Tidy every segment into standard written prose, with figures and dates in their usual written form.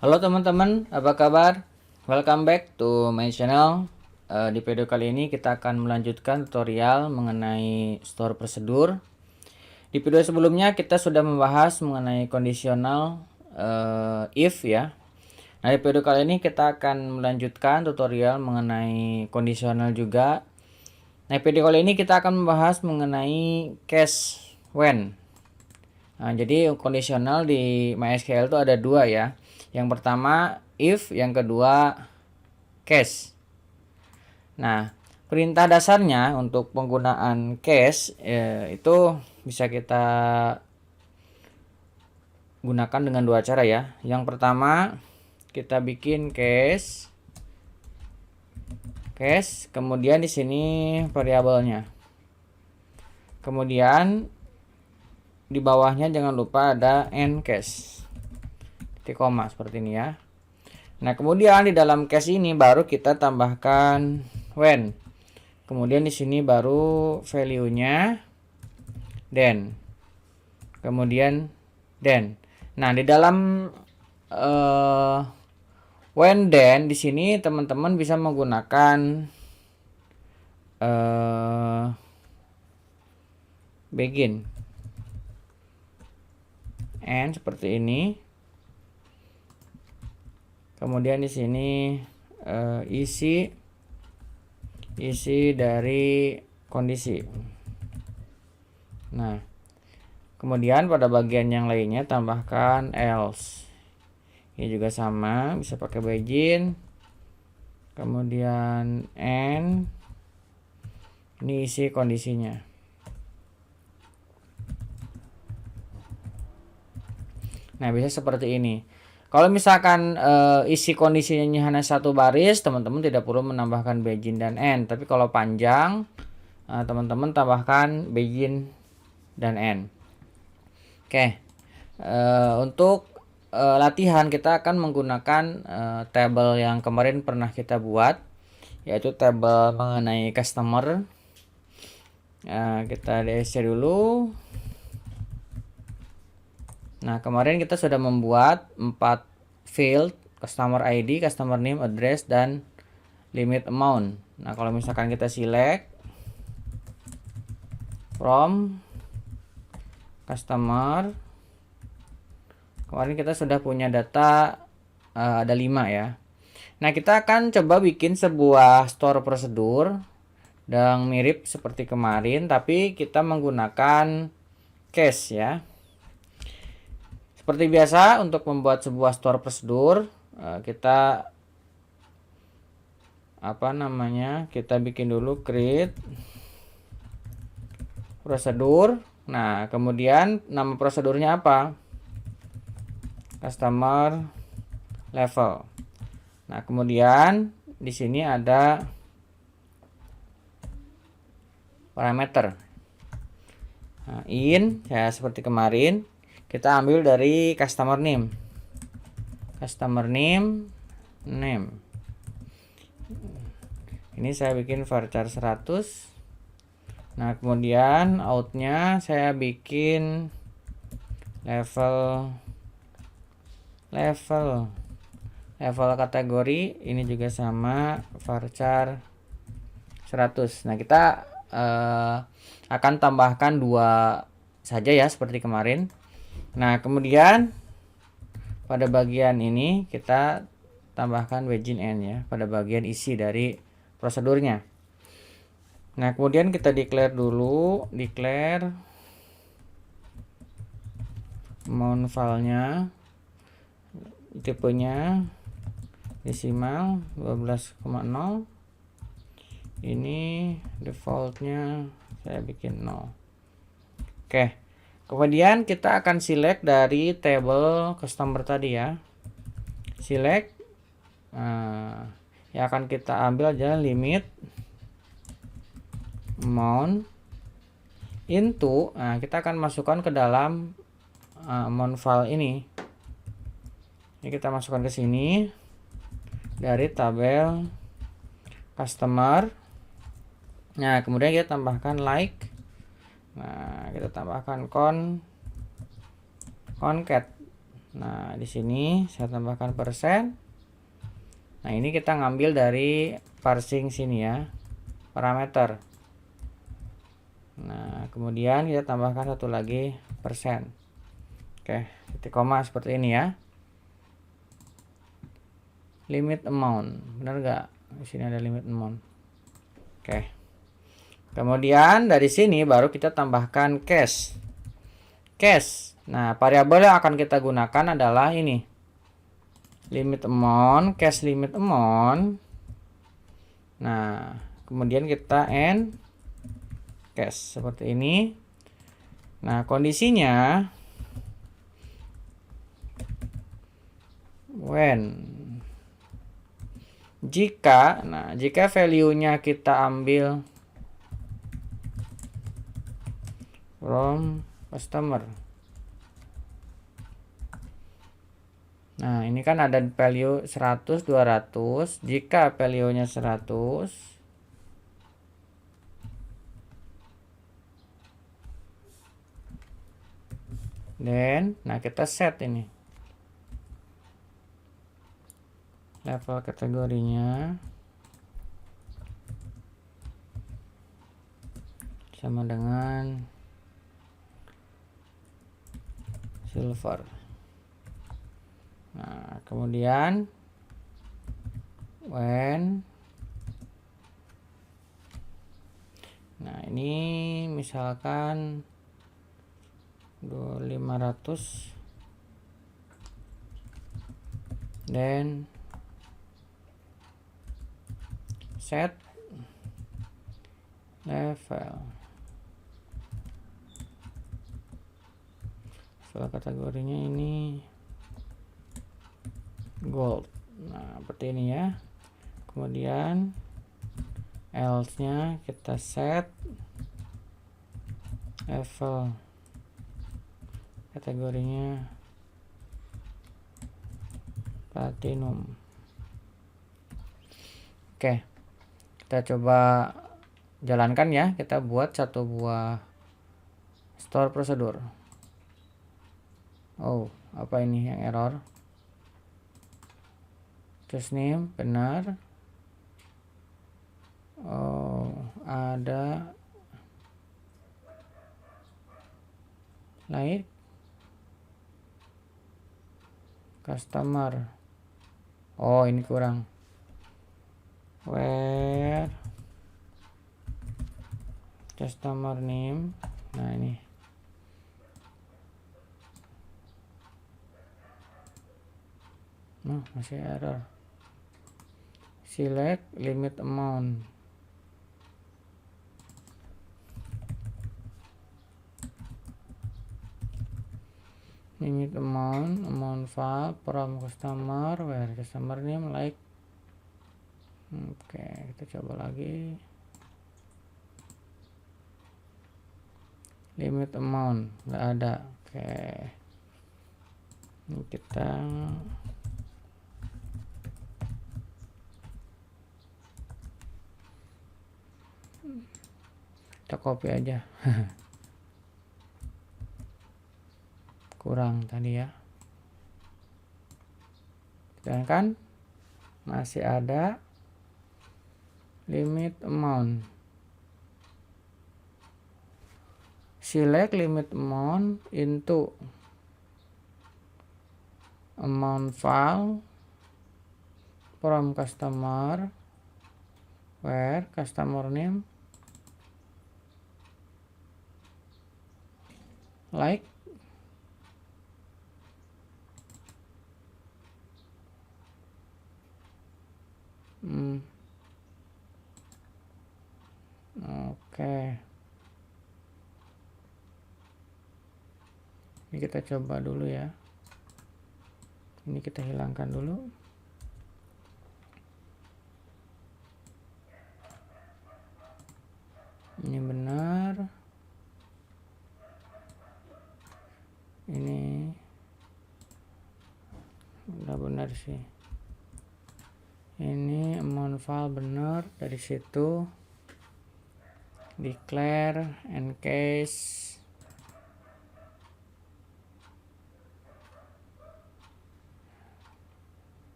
Halo teman-teman, apa kabar? Welcome back to my channel. Di video kali ini kita akan melanjutkan tutorial mengenai store prosedur. Di video sebelumnya kita sudah membahas mengenai kondisional if ya. Nah, di video kali ini kita akan melanjutkan tutorial mengenai kondisional juga. Nah, di video kali ini kita akan membahas mengenai case when. Nah, jadi kondisional di MySQL itu ada dua ya. Yang pertama if, yang kedua case. Nah, perintah dasarnya untuk penggunaan case itu bisa kita gunakan dengan dua cara ya. Yang pertama kita bikin case, kemudian di sini variabelnya. Kemudian di bawahnya jangan lupa ada end case. Titik koma seperti ini ya. Nah, kemudian di dalam case ini baru kita tambahkan when. Kemudian di sini baru value-nya then. Kemudian then. Nah, di dalam when then di sini teman-teman bisa menggunakan begin and seperti ini. Kemudian di sini isi dari kondisi. Nah, kemudian pada bagian yang lainnya tambahkan else. Ini juga sama, bisa pakai begin. Kemudian and. Ini isi kondisinya. Nah, bisa seperti ini. Kalau misalkan isi kondisinya hanya satu baris, teman-teman tidak perlu menambahkan begin dan end. Tapi kalau panjang, teman-teman tambahkan begin dan end. Oke, untuk latihan kita akan menggunakan tabel yang kemarin pernah kita buat, yaitu tabel mengenai customer. Kita DSC dulu. Nah, kemarin kita sudah membuat 4 field, customer ID, customer name, address, dan limit amount. Nah, kalau misalkan kita select from customer, kemarin kita sudah punya data ada 5 ya. Nah, kita akan coba bikin sebuah store prosedur yang mirip seperti kemarin, tapi kita menggunakan case ya. Seperti biasa, untuk membuat sebuah store prosedur, kita kita bikin dulu create prosedur. Nah, kemudian nama prosedurnya apa? Customer level. Nah, kemudian di sini ada parameter. Nah, in ya seperti kemarin. Kita ambil dari customer name. Name. Ini saya bikin varchar 100. Nah, kemudian outnya saya bikin level kategori. Ini juga sama, varchar 100. Nah, kita akan tambahkan 2 saja ya seperti kemarin. Nah, kemudian pada bagian ini kita tambahkan begin end ya, pada bagian isi dari prosedurnya. Nah, kemudian kita declare dulu, amount filenya, tipenya desimal 12,0. Ini defaultnya saya bikin 0. Oke. Kemudian kita akan select dari table customer tadi ya. Select. Yang akan kita ambil adalah limit amount into. Nah, kita akan masukkan ke dalam amount file ini. Ini kita masukkan ke sini dari tabel customer. Nah, kemudian kita tambahkan like. Nah, kita tambahkan concat. Nah, di sini saya tambahkan persen. Nah, ini kita ngambil dari parsing sini ya, parameter. Nah, kemudian kita tambahkan satu lagi persen. Oke, titik koma seperti ini ya. Limit amount, benar nggak? Di sini ada limit amount. Oke. Kemudian dari sini baru kita tambahkan cash. Cash. Nah, variabel yang akan kita gunakan adalah ini. Limit amount, cash limit amount. Nah, kemudian kita end cash seperti ini. Nah, kondisinya jika value-nya kita ambil from customer. Nah, ini kan ada value 100, 200. Jika value-nya 100, nah kita set ini level kategorinya sama dengan silver. Nah, kemudian nah ini misalkan 500 dan set level kategorinya ini gold. Nah, seperti ini ya. Kemudian else nya kita set level kategorinya platinum. Oke, kita coba jalankan ya. Kita buat satu buah store prosedur. Oh, apa ini yang error? Choose name benar. Oh, ada like customer. Oh, ini kurang. Where customer name. Nah, ini. Masih error. Select limit amount. Limit amount file from customer, where customer name like. Oke, kita coba lagi. Limit amount nggak ada. Oke, ini kita copy aja. Kurang tadi ya. Dan kan masih ada limit amount. Select limit amount into amount file from customer, where customer name like. Oke. Ini kita coba dulu ya. Ini kita hilangkan dulu. Ini benar. Ini udah benar sih. Ini amount file benar. Dari situ declare and case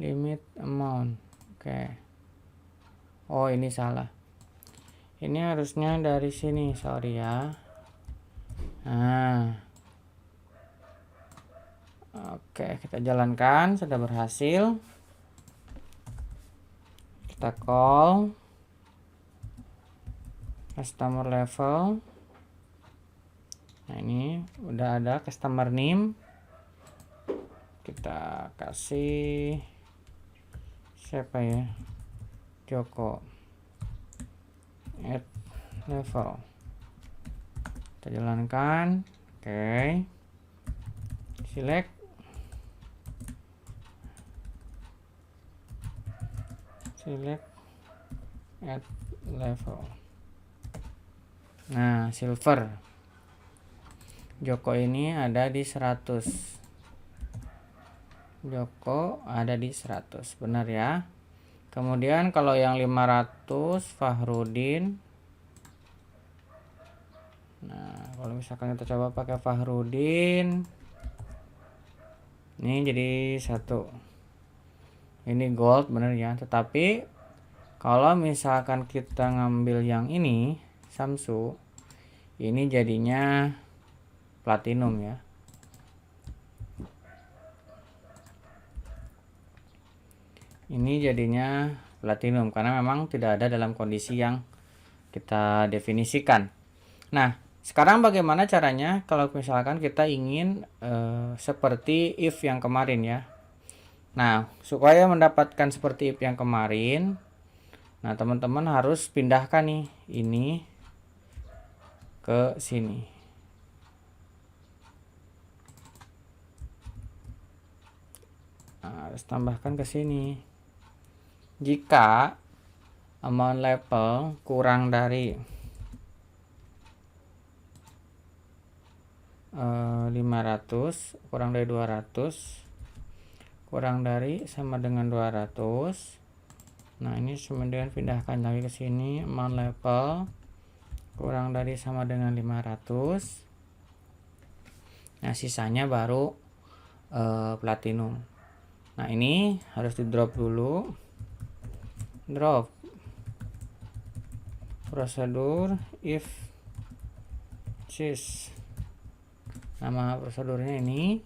limit amount. Oke. Oh, ini salah. Ini harusnya dari sini, sorry ya. Nah. Oke, kita jalankan, sudah berhasil. Kita call customer level. Nah, ini udah ada customer name. Kita kasih siapa ya, Joko, add level, kita jalankan. Oke, select, add level. Nah, silver, Joko ini ada di 100. Joko ada di 100, benar ya. Kemudian kalau yang 500 Fahrudin. Nah, kalau misalkan kita coba pakai Fahrudin, ini jadi 1. Ini gold, benar ya. Tetapi kalau misalkan kita ngambil yang ini, Samsu, ini jadinya platinum ya. Ini jadinya platinum karena memang tidak ada dalam kondisi yang kita definisikan. Nah, sekarang bagaimana caranya kalau misalkan kita ingin seperti if yang kemarin ya. Nah, supaya mendapatkan seperti if yang kemarin, nah teman-teman harus pindahkan nih ini ke sini. Nah, harus tambahkan ke sini. Jika amount level kurang dari 500, kurang dari 200, kurang dari sama dengan 200. Nah, ini kemudian pindahkan lagi ke sini, amount level kurang dari sama dengan 500. Nah, sisanya baru platinum. Nah, ini harus di drop dulu. Drop prosedur if this, nama prosedurnya ini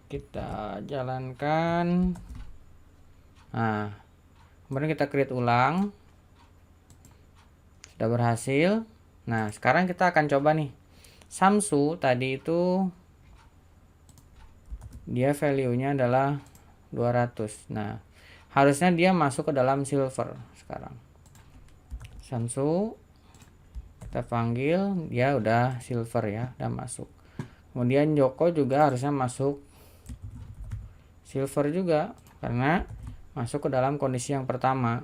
kita jalankan. Nah, kemudian kita create ulang, sudah berhasil. Nah, sekarang kita akan coba nih, Samsu tadi itu dia value nya adalah 200. Nah, harusnya dia masuk ke dalam silver sekarang. Samsu kita panggil, dia udah silver ya, udah masuk. Kemudian Joko juga harusnya masuk silver juga karena masuk ke dalam kondisi yang pertama.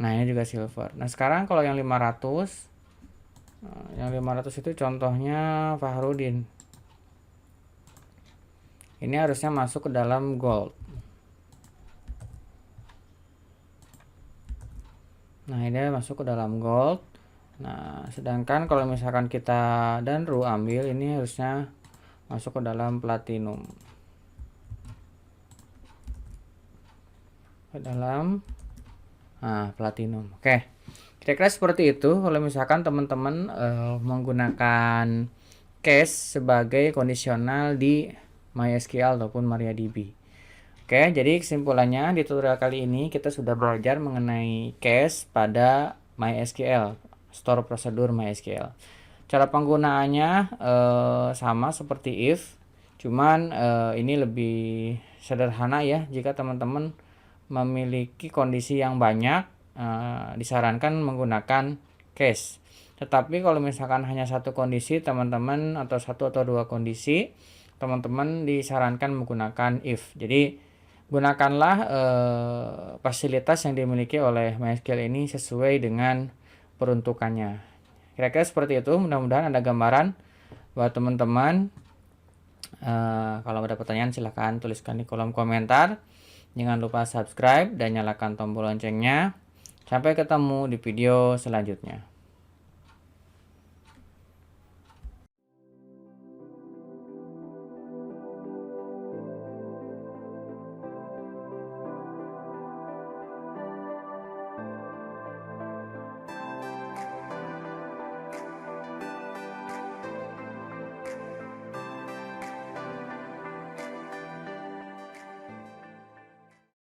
Nah, ini juga silver. Nah, sekarang kalau yang 500, itu contohnya Fahrudin. Ini harusnya masuk ke dalam gold. Nah, ini masuk ke dalam gold. Nah, sedangkan kalau misalkan kita dan Ru ambil, ini harusnya masuk ke dalam platinum. Ke dalam platinum. Oke. Kira-kira seperti itu kalau misalkan teman-teman menggunakan case sebagai kondisional di MySQL ataupun MariaDB. Oke, jadi kesimpulannya di tutorial kali ini kita sudah belajar mengenai case pada MySQL, store prosedur MySQL. Cara penggunaannya sama seperti if, cuman ini lebih sederhana ya. Jika teman-teman memiliki kondisi yang banyak, disarankan menggunakan case. Tetapi kalau misalkan hanya satu kondisi teman-teman, atau satu atau dua kondisi, teman-teman disarankan menggunakan if. Jadi gunakanlah fasilitas yang dimiliki oleh MySQL ini sesuai dengan peruntukannya. Kira-kira seperti itu. Mudah-mudahan ada gambaran buat teman-teman. Kalau ada pertanyaan silahkan tuliskan di kolom komentar. Jangan lupa subscribe dan nyalakan tombol loncengnya. Sampai ketemu di video selanjutnya.